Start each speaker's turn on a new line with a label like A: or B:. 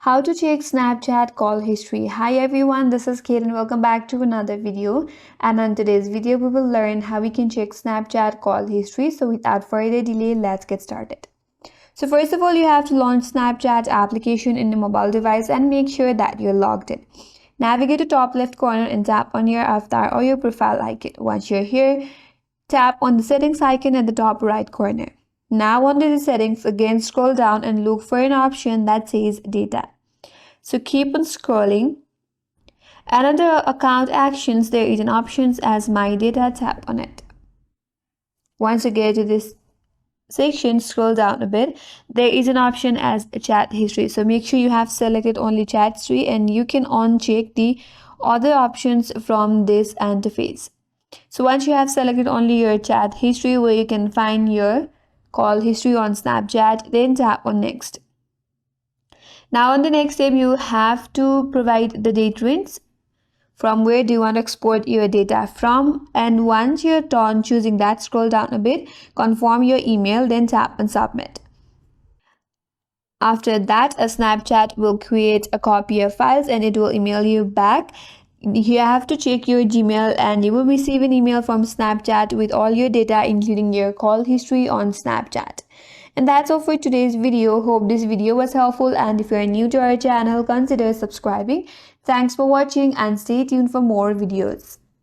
A: How to check Snapchat call history. Hi everyone, this is Kate and welcome back to another video. And on today's video, we will learn how we can check Snapchat call history. So without further delay, let's get started. So first of all, you have to launch Snapchat application in your mobile device and make sure that you're logged in. Navigate to top left corner and tap on your avatar or your profile icon. Once you're here, tap on the settings icon at the top right corner. Now under the settings, again scroll down and look for an option that says data. So keep on scrolling. And under account actions, there is an option as my data, tap on it. Once you get to this section, scroll down a bit. There is an option as chat history. So make sure you have selected only chat history and you can uncheck the other options from this interface. So once you have selected only your chat history where you can find your call history on Snapchat, then tap on next. Now on the next step, you have to provide the date range. From where do you want to export your data from? And once you're done choosing that, scroll down a bit, confirm your email, then tap on submit. After that, a Snapchat will create a copy of files and it will email you back. You have to check your Gmail and you will receive an email from Snapchat with all your data including your call history on Snapchat. And that's all for today's video. Hope this video was helpful, and if you are new to our channel, consider subscribing. Thanks for watching and stay tuned for more videos.